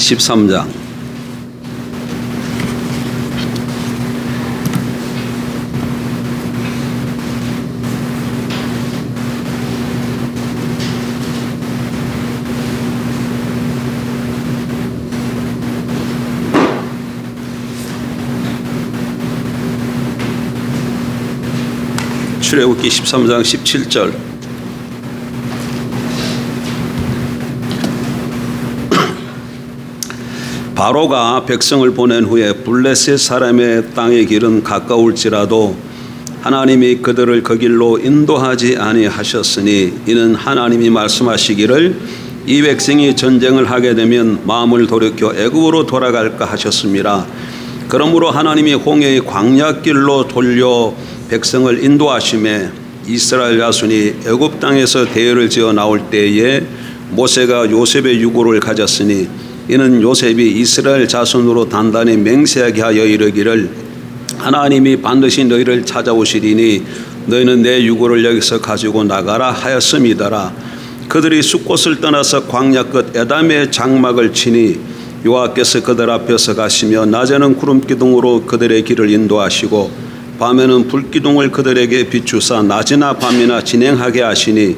13장 출애굽기 13장 17절 바로가 백성을 보낸 후에 블레셋 사람의 땅의 길은 가까울지라도 하나님이 그들을 그 길로 인도하지 아니하셨으니 이는 하나님이 말씀하시기를 이 백성이 전쟁을 하게 되면 마음을 돌이켜 애굽으로 돌아갈까 하셨습니다. 그러므로 하나님이 홍해의 광야길로 돌려 백성을 인도하심에 이스라엘 자손이 애굽 땅에서 대열을 지어 나올 때에 모세가 요셉의 유고를 가졌으니 이는 요셉이 이스라엘 자손으로 단단히 맹세하게 하여 이르기를 하나님이 반드시 너희를 찾아오시리니 너희는 내 유고를 여기서 가지고 나가라 하였음이더라. 그들이 숫곳을 떠나서 광야 끝 에담의 장막을 치니 여호와께서 그들 앞에서 가시며 낮에는 구름기둥으로 그들의 길을 인도하시고 밤에는 불기둥을 그들에게 비추사 낮이나 밤이나 진행하게 하시니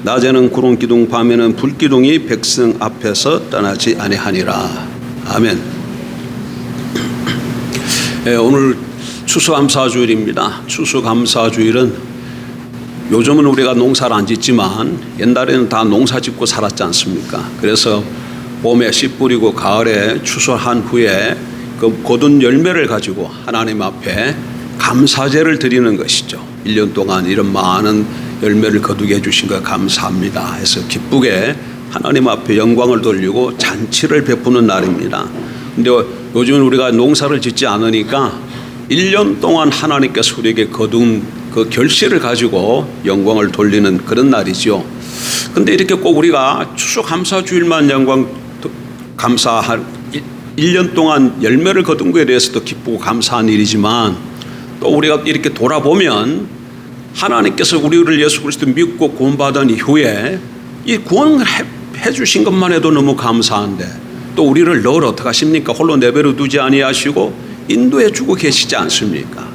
낮에는 구름기둥 밤에는 불기둥이 백성 앞에서 떠나지 아니하니라. 아멘. 네, 오늘 추수감사주일입니다. 추수감사주일은 요즘은 우리가 농사를 안 짓지만 옛날에는 다 농사 짓고 살았지 않습니까? 그래서 봄에 씨 뿌리고 가을에 추수한 후에 그 거둔 열매를 가지고 하나님 앞에 감사제를 드리는 것이죠. 1년 동안 이런 많은 열매를 거두게 해주신 것 감사합니다 해서 기쁘게 하나님 앞에 영광을 돌리고 잔치를 베푸는 날입니다. 근데 요즘은 우리가 농사를 짓지 않으니까 1년 동안 하나님께서 우리에게 거둔 그 결실을 가지고 영광을 돌리는 그런 날이죠. 근데 이렇게 꼭 우리가 추수감사주일만 감사할 1년 동안 열매를 거둔 것에 대해서도 기쁘고 감사한 일이지만 또 우리가 이렇게 돌아보면 하나님께서 우리를 예수 그리스도 믿고 구원받은 이후에 이 구원을 해 주신 것만 해도 너무 감사한데 또 우리를 늘 어떻게 하십니까? 홀로 내버려 두지 아니하시고 인도해 주고 계시지 않습니까?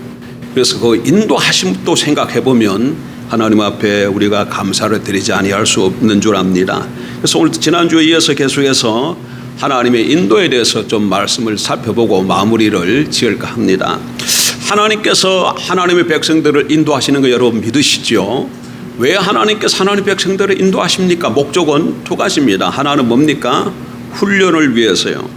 그래서 그 인도하심도 생각해 보면 하나님 앞에 우리가 감사를 드리지 아니할 수 없는 줄 압니다. 그래서 오늘 지난주에 이어서 계속해서 하나님의 인도에 대해서 좀 말씀을 살펴보고 마무리를 지을까 합니다. 하나님께서 하나님의 백성들을 인도하시는 거 여러분 믿으시죠? 왜 하나님께서 하나님의 백성들을 인도하십니까? 목적은 두 가지입니다. 하나는 뭡니까? 훈련을 위해서요.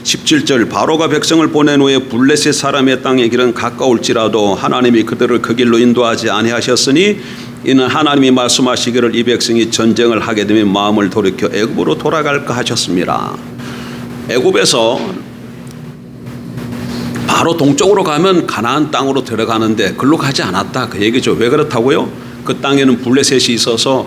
17절 바로가 백성을 보낸 후에 블레셋 사람의 땅의 길은 가까울지라도 하나님이 그들을 그 길로 인도하지 아니하셨으니 이는 하나님이 말씀하시기를 이 백성이 전쟁을 하게 되면 마음을 돌이켜 애굽으로 돌아갈까 하셨습니다. 애굽에서 바로 동쪽으로 가면 가나안 땅으로 들어가는데 글로 가지 않았다 그 얘기죠. 왜 그렇다고요? 그 땅에는 블레셋이 있어서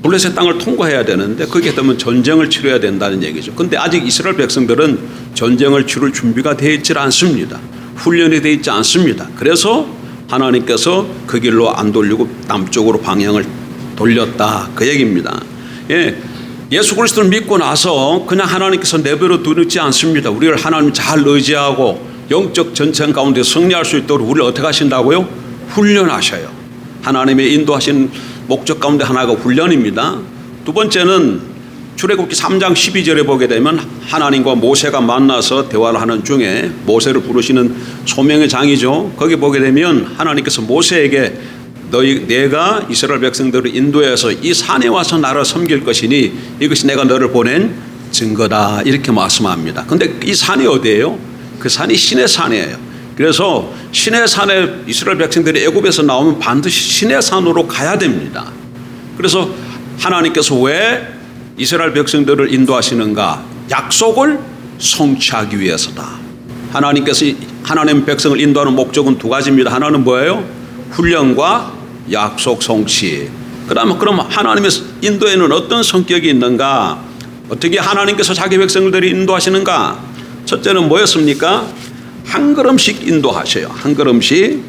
블레셋 땅을 통과해야 되는데 그게 되면 전쟁을 치러야 된다는 얘기죠. 근데 아직 이스라엘 백성들은 전쟁을 치를 준비가 되어 있지 않습니다. 훈련이 되어 있지 않습니다. 그래서 하나님께서 그 길로 안 돌리고 남쪽으로 방향을 돌렸다 그 얘기입니다. 예수 그리스도를 믿고 나서 그냥 하나님께서 내버려 두지 않습니다. 우리를 하나님 잘 의지하고 영적 전쟁 가운데 승리할 수 있도록 우리를 어떻게 하신다고요? 훈련하셔요. 하나님의 인도하신 목적 가운데 하나가 훈련입니다. 두 번째는 출애굽기 3장 12절에 보게 되면 하나님과 모세가 만나서 대화를 하는 중에 모세를 부르시는 소명의 장이죠. 거기 보게 되면 하나님께서 모세에게 내가 이스라엘 백성들을 인도해서 이 산에 와서 나를 섬길 것이니 이것이 내가 너를 보낸 증거다 이렇게 말씀합니다. 근데 이 산이 어디예요? 그 산이 신의 산이에요. 그래서 신의 산에 이스라엘 백성들이 애굽에서 나오면 반드시 신의 산으로 가야 됩니다. 그래서 하나님께서 왜 이스라엘 백성들을 인도하시는가? 약속을 성취하기 위해서다. 하나님께서 하나님 백성을 인도하는 목적은 두 가지입니다. 하나는 뭐예요? 훈련과 약속 성취. 그럼 하나님의 인도에는 어떤 성격이 있는가? 어떻게 하나님께서 자기 백성들을 인도하시는가? 첫째는 뭐였습니까? 한 걸음씩 인도하셔요. 한 걸음씩.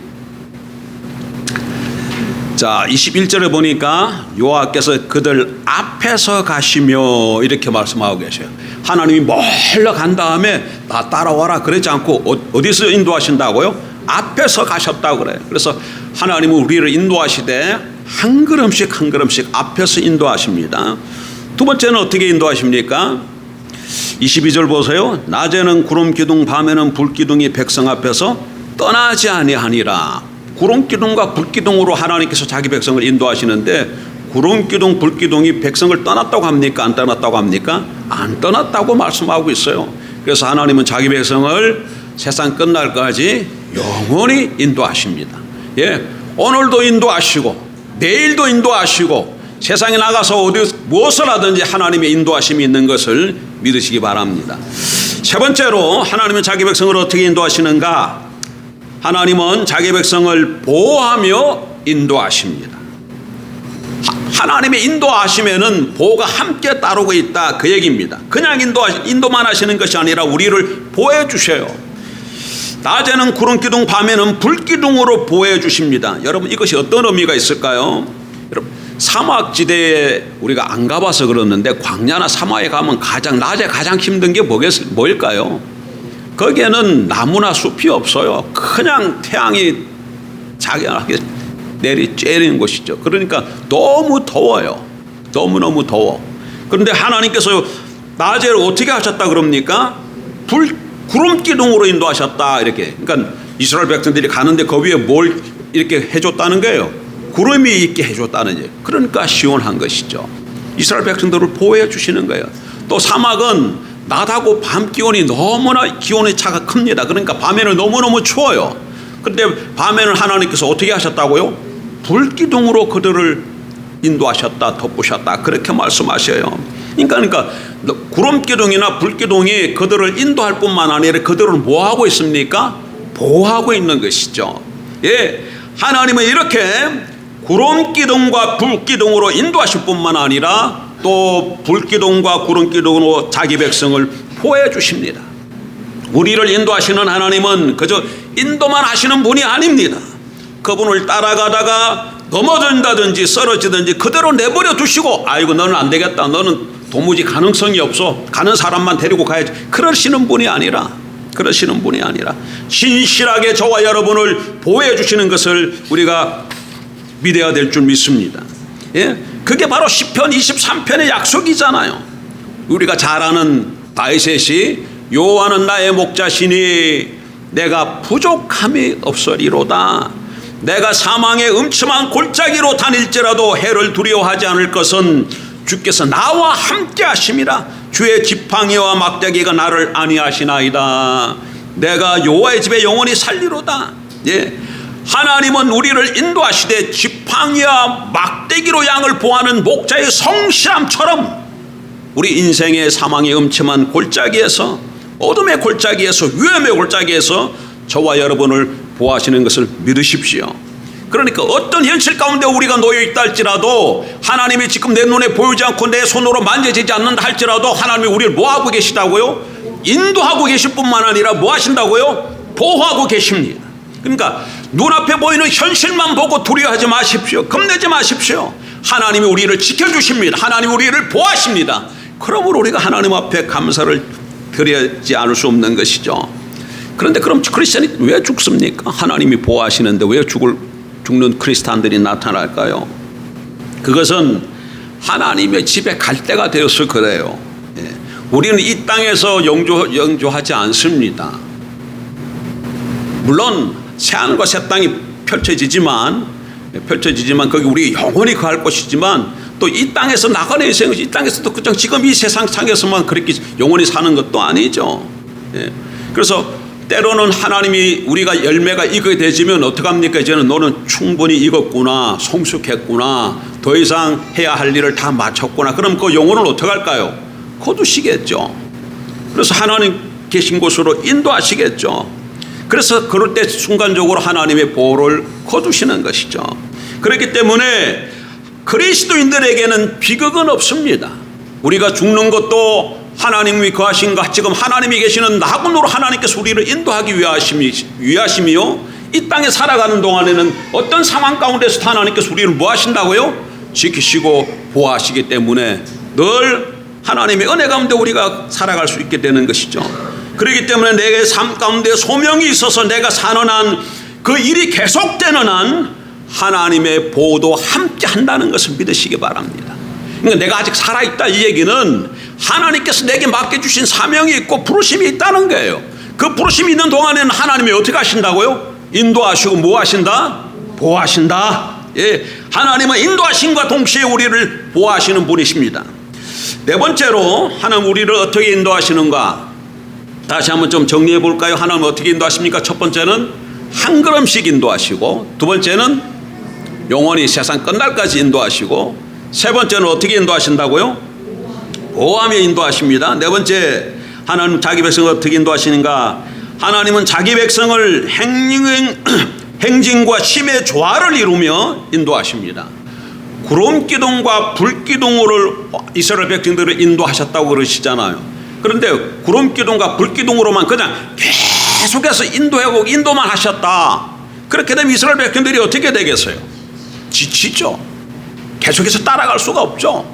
자, 21절에 보니까 여호와께서 그들 앞에서 가시며 이렇게 말씀하고 계셔요. 하나님이 멀리 간 다음에 나 따라와라 그러지 않고 어디서 인도하신다고요? 앞에서 가셨다고 그래요. 그래서 하나님은 우리를 인도하시되 한 걸음씩 한 걸음씩 앞에서 인도하십니다. 두 번째는 어떻게 인도하십니까? 22절 보세요. 낮에는 구름 기둥 밤에는 불 기둥이 백성 앞에서 떠나지 아니하니라. 구름 기둥과 불 기둥으로 하나님께서 자기 백성을 인도하시는데 구름 기둥 불 기둥이 백성을 떠났다고 합니까? 안 떠났다고 합니까? 안 떠났다고 말씀하고 있어요. 그래서 하나님은 자기 백성을 세상 끝날까지 영원히 인도하십니다. 예, 오늘도 인도하시고 내일도 인도하시고 세상에 나가서 어디 무엇을 하든지 하나님의 인도하심이 있는 것을 믿으시기 바랍니다. 세 번째로 하나님은 자기 백성을 어떻게 인도하시는가? 하나님은 자기 백성을 보호하며 인도하십니다. 하나님의 인도하시면은 보호가 함께 따르고 있다 그 얘기입니다. 그냥 인도만 하시는 것이 아니라 우리를 보호해 주셔요. 낮에는 구름 기둥 밤에는 불 기둥으로 보호해 주십니다. 여러분 이것이 어떤 의미가 있을까요? 여러분 사막지대에 우리가 안 가봐서 그러는데 광야나 사막에 가면 낮에 가장 힘든 게 뭘까요? 거기에는 나무나 숲이 없어요. 그냥 태양이 자기하게 내리쬐는 곳이죠. 그러니까 너무 더워요. 너무너무 더워. 그런데 하나님께서 낮에 어떻게 하셨다 그럽니까? 구름 기둥으로 인도하셨다 이렇게. 그러니까 이스라엘 백성들이 가는데 그 위에 뭘 이렇게 해줬다는 거예요. 구름이 있게 해줬다는 거예요. 그러니까 시원한 것이죠. 이스라엘 백성들을 보호해 주시는 거예요. 또 사막은 낮하고 밤 기온이 너무나 기온의 차가 큽니다. 그러니까 밤에는 너무너무 추워요. 그런데 밤에는 하나님께서 어떻게 하셨다고요? 불기둥으로 그들을 인도하셨다, 덮으셨다 그렇게 말씀하셔요. 그러니까 구름기둥이나 불기둥이 그들을 인도할 뿐만 아니라 그들을 뭐 하고 있습니까? 보호하고 있는 것이죠. 예, 하나님은 이렇게 구름기둥과 불기둥으로 인도하실 뿐만 아니라 또 불기둥과 구름기둥으로 자기 백성을 보호해 주십니다. 우리를 인도하시는 하나님은 그저 인도만 하시는 분이 아닙니다. 그분을 따라가다가 넘어진다든지 쓰러지든지 그대로 내버려 두시고 아이고 너는 안 되겠다, 너는 도무지 가능성이 없어, 가는 사람만 데리고 가야지, 그러시는 분이 아니라 신실하게 저와 여러분을 보호해 주시는 것을 우리가 믿어야 될 줄 믿습니다. 예? 그게 바로 시편 23편의 약속이잖아요. 우리가 잘 아는 다윗이 여호와는 나의 목자시니 내가 부족함이 없으리로다. 내가 사망의 음침한 골짜기로 다닐지라도 해를 두려워하지 않을 것은 주께서 나와 함께 하심이라. 주의 지팡이와 막대기가 나를 안위하시나이다. 내가 여호와의 집에 영원히 살리로다. 예. 하나님은 우리를 인도하시되 지팡이와 막대기로 양을 보호하는 목자의 성실함처럼 우리 인생의 사망의 음침한 골짜기에서, 어둠의 골짜기에서, 위험의 골짜기에서 저와 여러분을 보호하시는 것을 믿으십시오. 그러니까 어떤 현실 가운데 우리가 놓여 있다 할지라도 하나님이 지금 내 눈에 보이지 않고 내 손으로 만져지지 않는다 할지라도 하나님이 우리를 뭐 하고 계시다고요? 인도하고 계실 뿐만 아니라 뭐 하신다고요? 보호하고 계십니다. 그러니까 눈앞에 보이는 현실만 보고 두려워하지 마십시오. 겁내지 마십시오. 하나님이 우리를 지켜주십니다. 하나님이 우리를 보호하십니다. 그러므로 우리가 하나님 앞에 감사를 드리지 않을 수 없는 것이죠. 그런데 그럼 크리스찬이 왜 죽습니까? 하나님이 보호하시는데 왜 죽는 크리스찬들이 나타날까요? 그것은 하나님의 집에 갈 때가 되어서 그래요. 예. 우리는 이 땅에서 영조하지 않습니다. 물론 새하늘과 새 땅이 펼쳐지지만 거기 우리 영원히 거할 것이지만 또 이 땅에서 나가는 인생은 이 땅에서도 그냥 지금 이 세상에서만 그렇게 영원히 사는 것도 아니죠. 예. 그래서 때로는 하나님이 우리가 열매가 익게 되지면 어떡합니까? 이제는 너는 충분히 익었구나, 성숙했구나, 더 이상 해야 할 일을 다 마쳤구나. 그럼 그 영혼을 어떡할까요? 거두시겠죠. 그래서 하나님 계신 곳으로 인도하시겠죠. 그래서 그럴 때 순간적으로 하나님의 보호를 거두시는 것이죠. 그렇기 때문에 그리스도인들에게는 비극은 없습니다. 우리가 죽는 것도 하나님이 거하신가, 지금 하나님이 계시는 낙원으로 하나님께서 우리를 인도하기 위하심이요 이 땅에 살아가는 동안에는 어떤 상황 가운데서 하나님께서 우리를 뭐 하신다고요? 지키시고 보호하시기 때문에 늘 하나님의 은혜 가운데 우리가 살아갈 수 있게 되는 것이죠. 그렇기 때문에 내 삶 가운데 소명이 있어서 내가 사는 한 그 일이 계속되는 한 하나님의 보호도 함께 한다는 것을 믿으시기 바랍니다. 그러니까 내가 아직 살아있다 이 얘기는 하나님께서 내게 맡겨주신 사명이 있고 부르심이 있다는 거예요. 그 부르심이 있는 동안에는 하나님이 어떻게 하신다고요? 인도하시고 뭐 하신다? 보호하신다. 예, 하나님은 인도하심과 동시에 우리를 보호하시는 분이십니다. 네 번째로 하나님 우리를 어떻게 인도하시는가? 다시 한번 좀 정리해 볼까요? 하나님 어떻게 인도하십니까? 첫 번째는 한 걸음씩 인도하시고, 두 번째는 영원히 세상 끝날까지 인도하시고, 세 번째는 어떻게 인도하신다고요? 보호하며 인도하십니다. 네 번째, 하나님 자기 백성을 어떻게 인도하시는가? 하나님은 자기 백성을 행진과 심의 조화를 이루며 인도하십니다. 구름 기둥과 불 기둥으로 이스라엘 백성들을 인도하셨다고 그러시잖아요. 그런데 구름 기둥과 불 기둥으로만 그냥 계속해서 인도하고 인도만 하셨다. 그렇게 되면 이스라엘 백성들이 어떻게 되겠어요? 지치죠. 계속해서 따라갈 수가 없죠.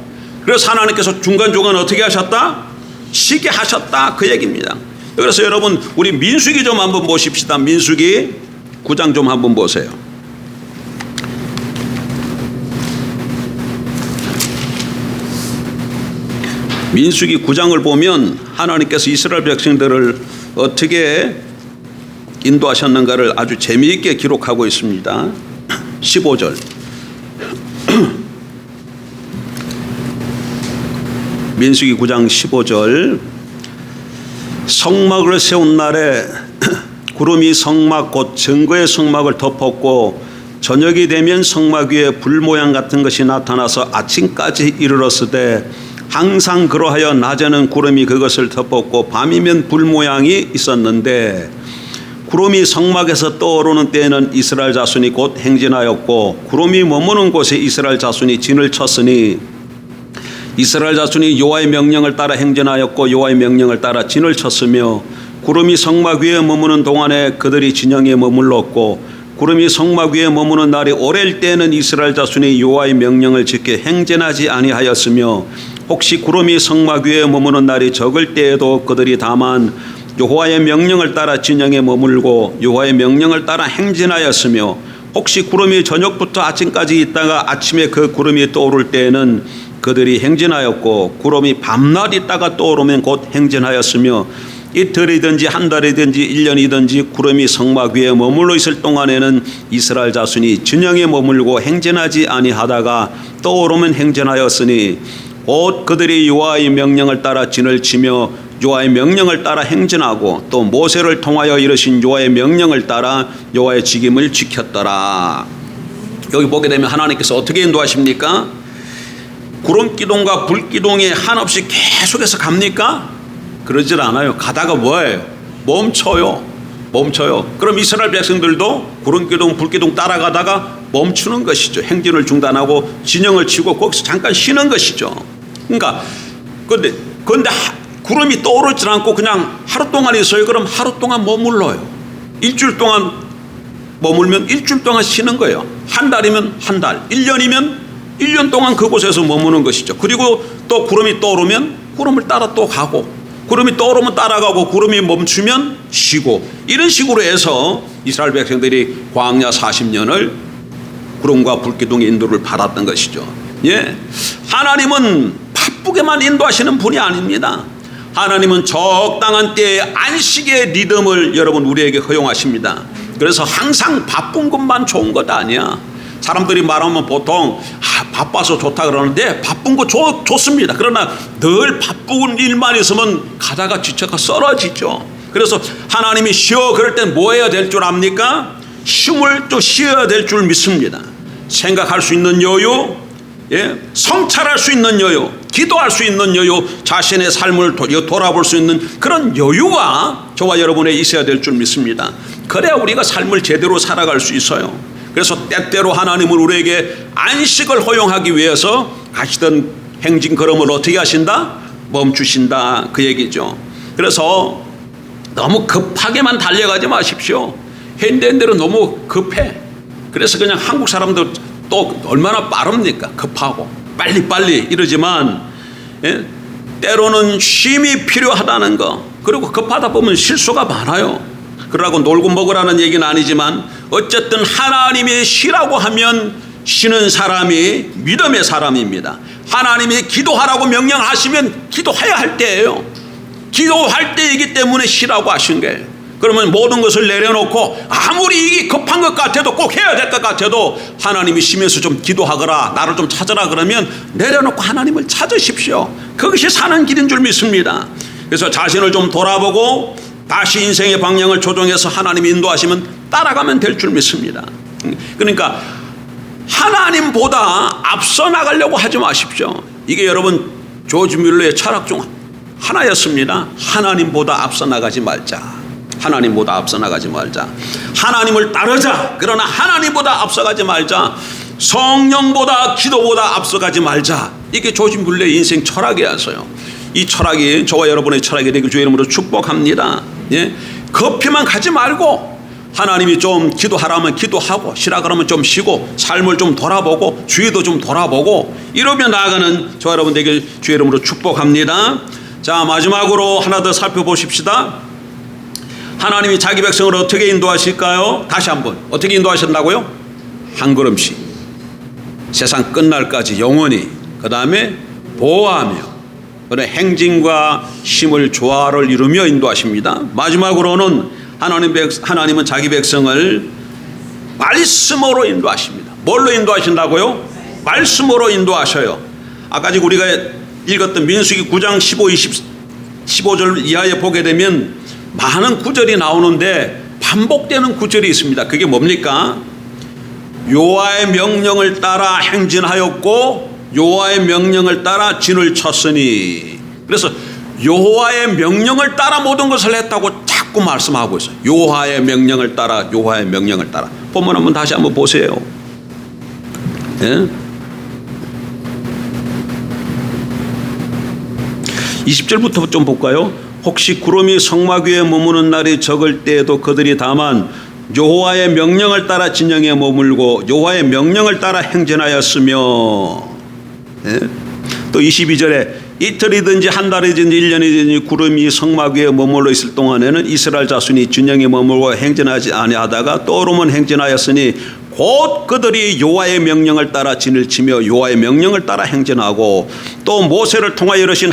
그래서 하나님께서 중간중간 어떻게 하셨다? 쉬게 하셨다, 그 얘기입니다. 그래서 여러분 우리 민수기 좀 한번 보십시다. 민수기 9장 좀 한번 보세요. 민수기 9장을 보면 하나님께서 이스라엘 백성들을 어떻게 인도하셨는가를 아주 재미있게 기록하고 있습니다. 15절. 민수기 9장 15절. 성막을 세운 날에 구름이 성막 곧 증거의 성막을 덮었고 저녁이 되면 성막 위에 불 모양 같은 것이 나타나서 아침까지 이르렀으되 항상 그러하여 낮에는 구름이 그것을 덮었고 밤이면 불 모양이 있었는데 구름이 성막에서 떠오르는 때에는 이스라엘 자손이 곧 행진하였고 구름이 머무는 곳에 이스라엘 자손이 진을 쳤으니 이스라엘 자손이 여호와의 명령을 따라 행진하였고 여호와의 명령을 따라 진을 쳤으며 구름이 성막 위에 머무는 동안에 그들이 진영에 머물렀고 구름이 성막 위에 머무는 날이 오래일 때에는 이스라엘 자손이 여호와의 명령을 지켜 행진하지 아니하였으며 혹시 구름이 성막 위에 머무는 날이 적을 때에도 그들이 다만 여호와의 명령을 따라 진영에 머물고 여호와의 명령을 따라 행진하였으며 혹시 구름이 저녁부터 아침까지 있다가 아침에 그 구름이 떠오를 때에는 그들이 행진하였고 구름이 밤낮 있다가 떠오르면 곧 행진하였으며 이틀이든지 한 달이든지 1년이든지 구름이 성막 위에 머물러 있을 동안에는 이스라엘 자손이 진영에 머물고 행진하지 아니하다가 떠오르면 행진하였으니 곧 그들이 여호와의 명령을 따라 진을 치며 여호와의 명령을 따라 행진하고 또 모세를 통하여 이르신 여호와의 명령을 따라 여호와의 직임을 지켰더라. 여기 보게 되면 하나님께서 어떻게 인도하십니까? 구름 기둥과 불 기둥이 한없이 계속해서 갑니까? 그러질 않아요. 가다가 뭐예요? 멈춰요. 그럼 이스라엘 백성들도 구름 기둥, 불 기둥 따라가다가 멈추는 것이죠. 행진을 중단하고 진영을 치고 거기서 잠깐 쉬는 것이죠. 그러니까 근데 구름이 떠오르지 않고 그냥 하루 동안 있어요. 그럼 하루 동안 머물러요. 일주일 동안 머물면 일주일 동안 쉬는 거예요. 한 달이면 한 달, 1년이면 1년 동안 그곳에서 머무는 것이죠. 그리고 또 구름이 떠오르면 구름을 따라 또 가고 구름이 떠오르면 따라가고 구름이 멈추면 쉬고 이런 식으로 해서 이스라엘 백성들이 광야 40년을 구름과 불기둥의 인도를 받았던 것이죠. 예, 하나님은 바쁘게만 인도하시는 분이 아닙니다. 하나님은 적당한 때에 안식의 리듬을 여러분 우리에게 허용하십니다. 그래서 항상 바쁜 것만 좋은 것 아니야. 사람들이 말하면 보통 바빠서 좋다 그러는데 바쁜 거 좋습니다. 그러나 늘 바쁜 일만 있으면 가다가 지쳐가 쓰러지죠. 그래서 하나님이 쉬어 그럴 땐 뭐 해야 될 줄 압니까? 쉼을 또 쉬어야 될 줄 믿습니다. 생각할 수 있는 여유, 예? 성찰할 수 있는 여유, 기도할 수 있는 여유, 자신의 삶을 돌아볼 수 있는 그런 여유가 저와 여러분에 있어야 될 줄 믿습니다. 그래야 우리가 삶을 제대로 살아갈 수 있어요. 그래서 때때로 하나님은 우리에게 안식을 허용하기 위해서 가시던 행진 걸음을 어떻게 하신다? 멈추신다, 그 얘기죠. 그래서 너무 급하게만 달려가지 마십시오. 현대인들은 너무 급해. 그래서 그냥 한국 사람도 또 얼마나 빠릅니까? 급하고 빨리빨리 이러지만, 예? 때로는 쉼이 필요하다는 거, 그리고 급하다 보면 실수가 많아요. 그러라고 놀고 먹으라는 얘기는 아니지만 어쨌든 하나님이 쉬라고 하면 쉬는 사람이 믿음의 사람입니다. 하나님이 기도하라고 명령하시면 기도해야 할 때예요. 기도할 때이기 때문에 쉬라고 하신 거예요. 그러면 모든 것을 내려놓고 아무리 이게 급한 것 같아도 꼭 해야 될 것 같아도 하나님이 쉬면서 좀 기도하거라, 나를 좀 찾아라 그러면 내려놓고 하나님을 찾으십시오. 그것이 사는 길인 줄 믿습니다. 그래서 자신을 좀 돌아보고 다시 인생의 방향을 조정해서 하나님이 인도하시면 따라가면 될 줄 믿습니다. 그러니까 하나님보다 앞서 나가려고 하지 마십시오. 이게 여러분 조지 뮬러의 철학 중 하나였습니다. 하나님보다 앞서 나가지 말자. 하나님보다 앞서 나가지 말자. 하나님을 따르자. 그러나 하나님보다 앞서가지 말자. 성령보다 기도보다 앞서가지 말자. 이게 조지 뮬러의 인생 철학이었어요. 이 철학이 저와 여러분의 철학이 되길 주의 이름으로 축복합니다. 예? 급히만 가지 말고 하나님이 좀 기도하라면 기도하고 쉬라 그러면 좀 쉬고 삶을 좀 돌아보고 주의도 좀 돌아보고 이러며 나아가는 저와 여러분 되길 주의 이름으로 축복합니다. 자, 마지막으로 하나 더 살펴보십시다. 하나님이 자기 백성을 어떻게 인도하실까요? 다시 한번 어떻게 인도하신다고요? 한 걸음씩 세상 끝날까지 영원히, 그 다음에 보호하며 그런 행진과 힘을 조화를 이루며 인도하십니다. 마지막으로는 하나님은 자기 백성을 말씀으로 인도하십니다. 뭘로 인도하신다고요? 말씀으로 인도하셔요. 아까 지금 우리가 읽었던 민수기 9장 15절 이하에 보게 되면 많은 구절이 나오는데 반복되는 구절이 있습니다. 그게 뭡니까? 여호와의 명령을 따라 행진하였고 여호와의 명령을 따라 진을 쳤으니. 그래서 여호와의 명령을 따라 모든 것을 했다고 자꾸 말씀하고 있어요. 여호와의 명령을 따라, 여호와의 명령을 따라. 본문 한번 다시 한번 보세요. 예? 20절부터 좀 볼까요? 혹시 구름이 성막 위에 머무는 날이 적을 때에도 그들이 다만 여호와의 명령을 따라 진영에 머물고 여호와의 명령을 따라 행진하였으며. 예? 또 22절에 이틀이든지 한 달이든지 1년이든지 구름이 성막 위에 머물러 있을 동안에는 이스라엘 자손이 진영에 머물고 행진하지 아니하다가 떠오르면 행진하였으니 곧 그들이 여호와의 명령을 따라 진을 치며 여호와의 명령을 따라 행진하고 또 모세를 통하여 이르신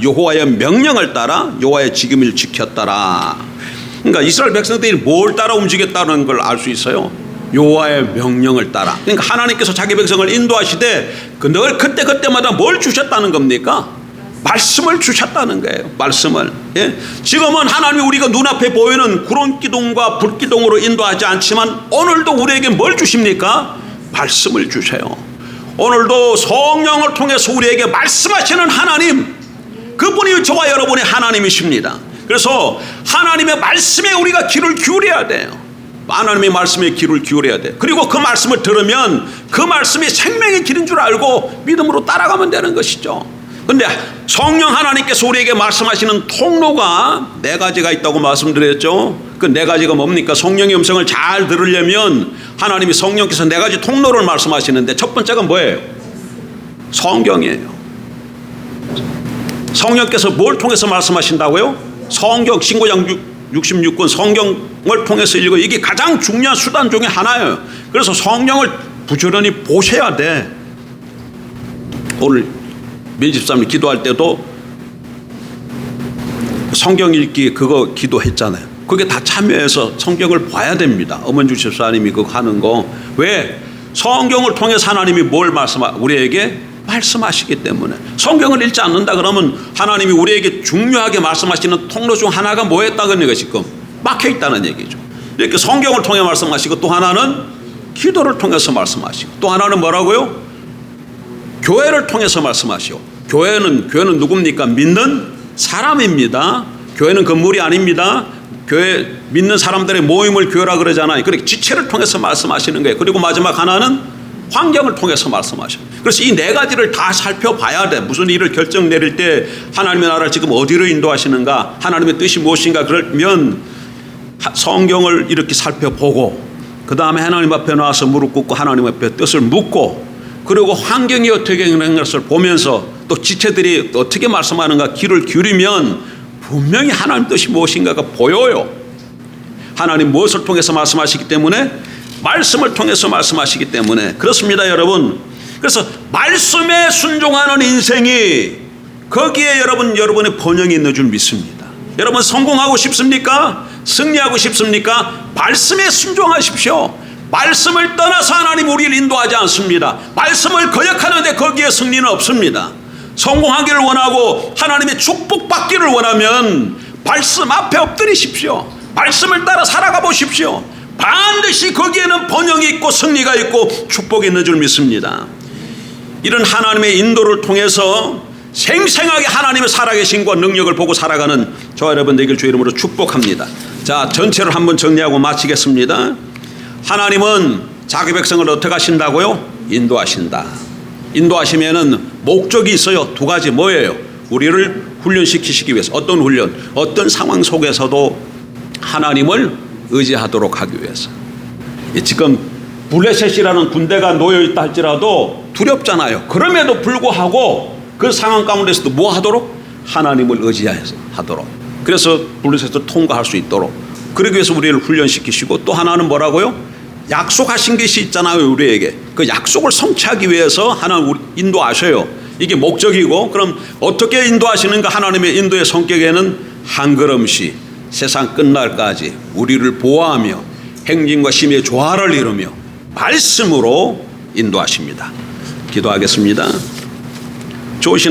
여호와의 명령을 따라 여호와의 직임을 지켰더라. 그러니까 이스라엘 백성들이 뭘 따라 움직였다는 걸 알 수 있어요. 여호와의 명령을 따라. 그러니까 하나님께서 자기 백성을 인도하시되 늘 그때마다 뭘 주셨다는 겁니까? 말씀을 주셨다는 거예요. 말씀을. 예? 지금은 하나님이 우리가 눈앞에 보이는 구름기둥과 불기둥으로 인도하지 않지만 오늘도 우리에게 뭘 주십니까? 말씀을 주세요. 오늘도 성령을 통해서 우리에게 말씀하시는 하나님, 그분이 저와 여러분의 하나님이십니다. 그래서 하나님의 말씀에 우리가 귀를 기울여야 돼요. 하나님의 말씀에 귀를 기울여야 돼요. 그리고 그 말씀을 들으면 그 말씀이 생명의 길인 줄 알고 믿음으로 따라가면 되는 것이죠. 그런데 성령 하나님께서 우리에게 말씀하시는 통로가 네 가지가 있다고 말씀드렸죠. 그 네 가지가 뭡니까? 성령의 음성을 잘 들으려면 하나님이 성령께서 네 가지 통로를 말씀하시는데 첫 번째가 뭐예요? 성경이에요. 성령께서 뭘 통해서 말씀하신다고요? 성경, 신고장 66권 성경을 통해서 읽어. 이게 가장 중요한 수단 중에 하나예요. 그래서 성경을 부지런히 보셔야 돼. 오늘 민집사님 기도할 때도 성경 읽기 그거 기도했잖아요. 그게 다 참여해서 성경을 봐야 됩니다. 엄원주 집사님이 그거 하는 거. 왜? 성경을 통해서 하나님이 뭘 우리에게 말씀하시기 때문에. 성경을 읽지 않는다 그러면 하나님이 우리에게 중요하게 말씀하시는 통로 중 하나가 뭐였다는 얘기가 지금 막혀 있다는 얘기죠. 이렇게 성경을 통해 말씀하시고 또 하나는 기도를 통해서 말씀하시고 또 하나는 뭐라고요? 교회를 통해서 말씀하시고. 교회는 누굽니까? 믿는 사람입니다. 교회는 건물이 아닙니다. 교회 믿는 사람들의 모임을 교회라 그러잖아요. 그렇게 지체를 통해서 말씀하시는 거예요. 그리고 마지막 하나는 환경을 통해서 말씀하셔요. 그래서 이 네 가지를 다 살펴봐야 돼. 무슨 일을 결정 내릴 때 하나님의 나라를 지금 어디로 인도하시는가, 하나님의 뜻이 무엇인가. 그러면 성경을 이렇게 살펴보고 그 다음에 하나님 앞에 나와서 무릎 꿇고 하나님 앞에 뜻을 묻고 그리고 환경이 어떻게 되는 것을 보면서 또 지체들이 어떻게 말씀하는가 귀를 기울이면 분명히 하나님 뜻이 무엇인가가 보여요. 하나님 무엇을 통해서 말씀하시기 때문에 말씀을 통해서 말씀하시기 때문에 그렇습니다 여러분. 그래서 말씀에 순종하는 인생이 거기에 여러분의 번영이 있는 줄 믿습니다. 여러분 성공하고 싶습니까? 승리하고 싶습니까? 말씀에 순종하십시오. 말씀을 떠나서 하나님 우리를 인도하지 않습니다. 말씀을 거역하는데 거기에 승리는 없습니다. 성공하기를 원하고 하나님의 축복받기를 원하면 말씀 앞에 엎드리십시오. 말씀을 따라 살아가 보십시오. 반드시 거기에는 번영이 있고 승리가 있고 축복이 있는 줄 믿습니다. 이런 하나님의 인도를 통해서 생생하게 하나님의 살아계심과 능력을 보고 살아가는 저와 여러분 되길 주의 이름으로 축복합니다. 자, 전체를 한번 정리하고 마치겠습니다. 하나님은 자기 백성을 어떻게 하신다고요? 인도하신다. 인도하시면은 목적이 있어요. 두 가지 뭐예요? 우리를 훈련시키시기 위해서. 어떤 훈련? 어떤 상황 속에서도 하나님을 의지하도록 하기 위해서. 지금 블레셋이라는 군대가 놓여있다 할지라도 두렵잖아요. 그럼에도 불구하고 그 상황 가운데서도 뭐 하도록? 하나님을 의지해서 하도록. 그래서 블레셋을 통과할 수 있도록. 그러기 위해서 우리를 훈련시키시고 또 하나는 뭐라고요? 약속하신 것이 있잖아요. 우리에게. 그 약속을 성취하기 위해서 하나님 우리 인도하셔요. 이게 목적이고 그럼 어떻게 인도하시는가? 하나님의 인도의 성격에는 한 걸음씩 세상 끝날까지 우리를 보호하며 행진과 심의 조화를 이루며 말씀으로 인도하십니다. 기도하겠습니다. 좋으신